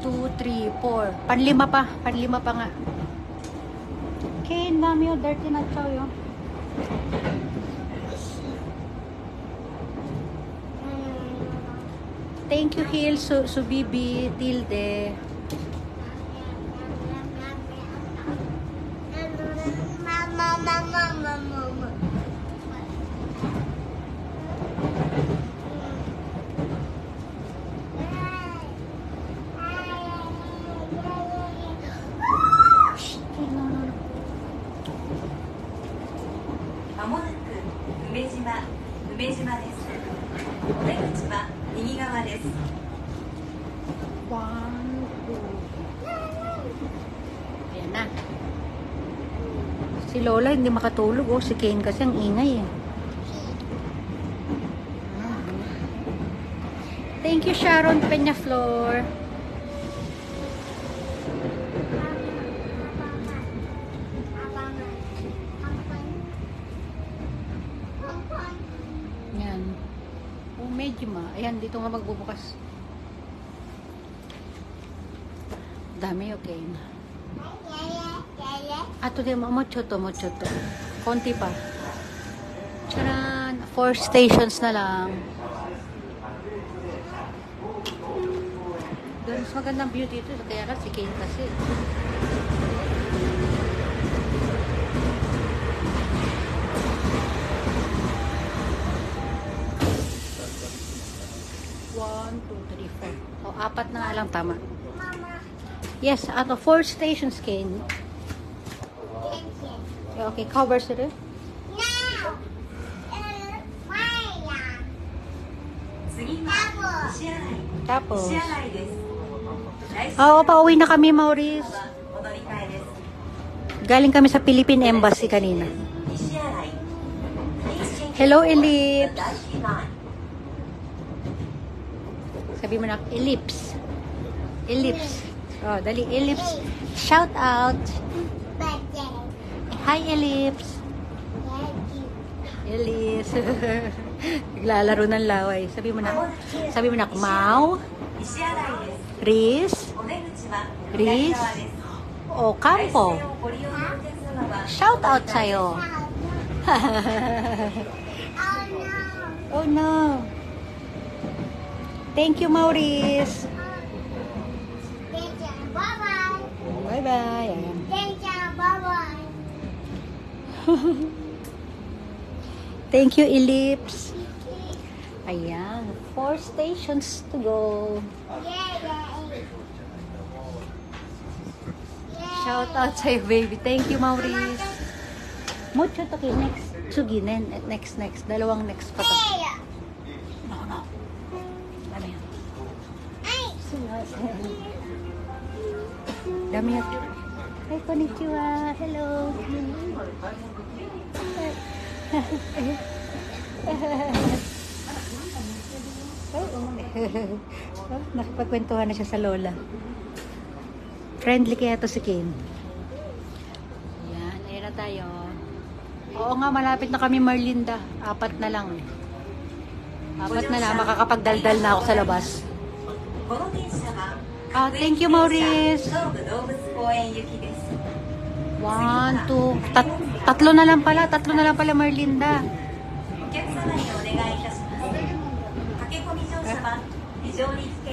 2, 3, 4. Panlima pa. Panlima pa nga. Okay, dami yung dirty na chow yun. Thank you, Hil, Subibi, Tilde. Ayan na. Si Lola hindi makatulog. Oh, si Kane kasi ang ingay eh. Thank you, Sharon Peñaflor. Yan. Oh, medyo ayan, dito nga magbubukas. Dami, okay. Ato din mo, mochoto. Konti pa. Charan! 4 stations na lang. Doon, mas magandang view dito. Kaya ka, si Kane kasi. One, two, three, four. O, 4 na nga lang, tama. Yes, ato 4 stations, Kane. Okay, covers it. Tapos. Oo, pauwi na kami, Maurice. Galing kami sa Philippine Embassy kanina. Hello, Ellipse. Sabi mo na, Ellipse. Ellipse. Oh, dali, Ellipse. Shout out. Hi, Ellipse. Ellipse. Naglalaro ng laway. Sabi mo na, Mau. Riz. Riz. O, Campo. Shout out sa'yo. Oh, no. Thank you, Maurice. Bye-bye. Thank you, Ellipse. Ayan, 4 stations to go. Shout out sa'yo, baby. Thank you, Maurice. Mucho to kay next. Suginen. Next. Dalawang next pa to. No. Dami yan. Dami yan. Hi, konnichiwa. Hello. Nakipagkwentuhan na siya sa Lola. Friendly kaya to si Kane. Yan, ayan na tayo. Oo nga, malapit na kami, Marlinda. 4 na lang. 4 na lang, makakapagdaldal na ako sa labas. Thank you, Maurice. 1, 2, 3 na lang pala. 3 na lang pala, Marlinda.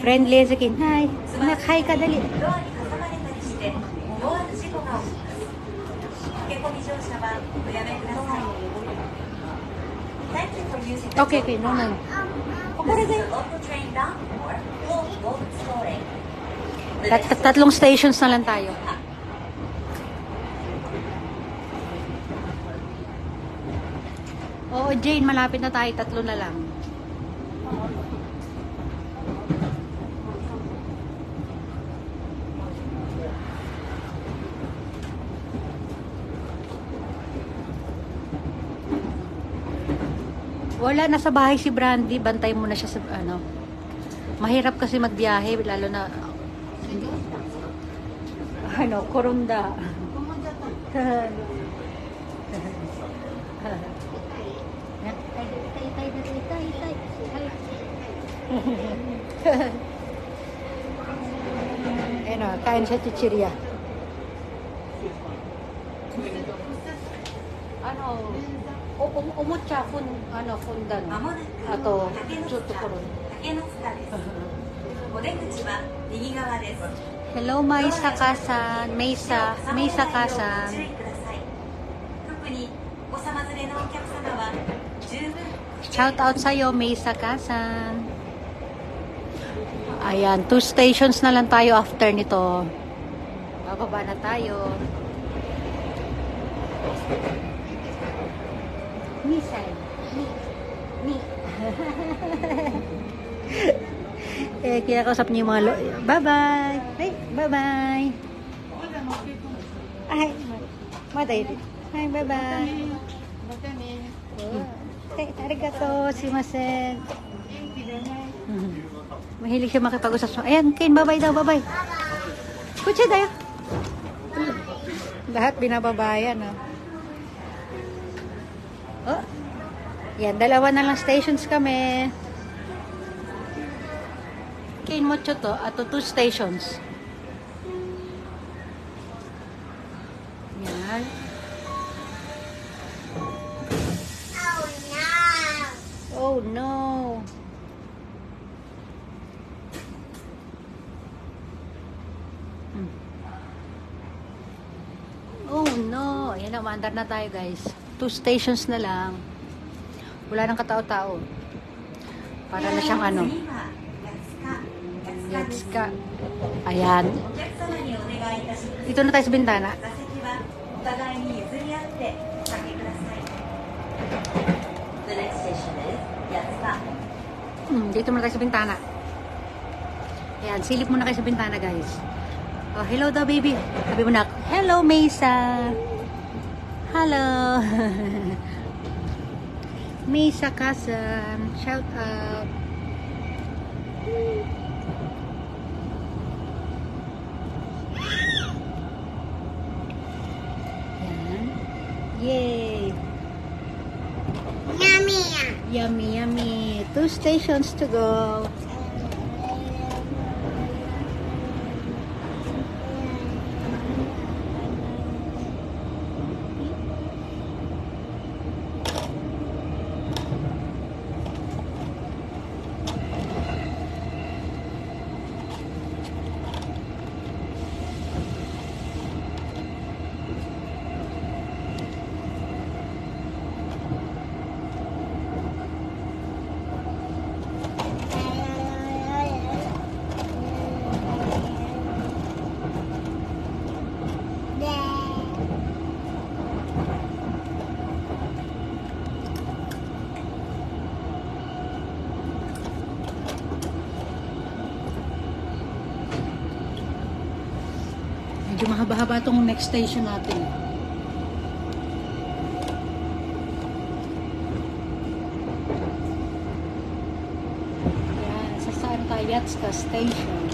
Friendly si Kane. Hi. Anak, hi ka, dali. Okay, no. Tatlong stations na lang tayo. Oo, Jane, malapit na tayo. 3 na lang. Wala, nasa bahay si Brandy. Bantay mo na siya sa ano. Mahirap kasi magbiyahe, lalo na Korunda. kain sa chichirya. Umutsa fundan. Ato, chuto koron. Hello, Maysa Kasan. Maysa Kasan. Shout out sa'yo, Maysa Kasan. Ayan, 2 stations na lang tayo after nito. Bababa na tayo. Nisay. Ni. Kinakausap niyo yung mga bye-bye. Ay, bye-bye. Ay, matay. Ay, bye-bye. Ay, arigato, simasen. Mahilig siya makipag-usap. Ayan, Ken, bye-bye daw, bye-bye. Kutsi tayo. Lahat binababayan, no? Oh. Yan, 2 na lang stations kami. Ken mo to, ato 2 stations. Yan. Oh no. Oh no. Ayan na, maandar na tayo guys. 2 stations na lang. Wala nang katao-tao. Para na siyang ano. Yatsuka. Ayan. Dito na tayo sa bintana. Dito muna tayo sa bintana. Ayan, silip muna kayo sa bintana guys. Oh, hello daw baby. Sabi mo na, hello Maysa. Hello. Maysa Kasan. Shout out. Yan. Yay. Yummy. Yummy, yummy. 2 stations to go. Medyo mahaba-haba itong next station natin. Yan, sa Santa Yatsuka Station.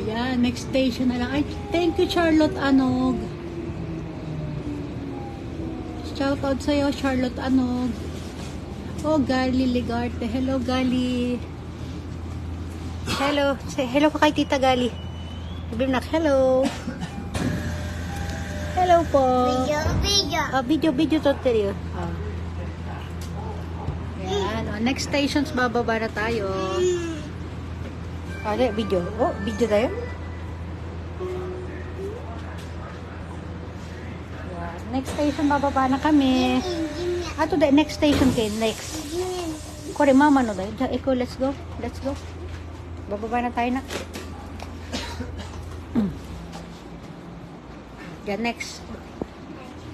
Ayan, next station na lang. Ay, thank you Charlotte Anog. Shout out sa'yo Charlotte Anog. Oh, Gali Ligarte. Hello, Gali. Hello. Say hello ka kay Tita Gali. Sabi mo na, hello. Hello po. Video to tayo. Ayan. Oh, next stations, bababa na tayo. Video. Oh, video tayo. Ayan. Next station, bababa na kami. Ato the next station kay next. Kore mama no dai. Eko, let's go. Let's go. Bababa na tayo na. Yan next.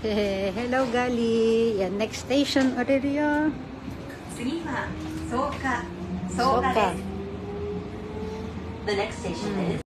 Hello Gali. Yan next station. Ariria. Soka. Soka. The next station is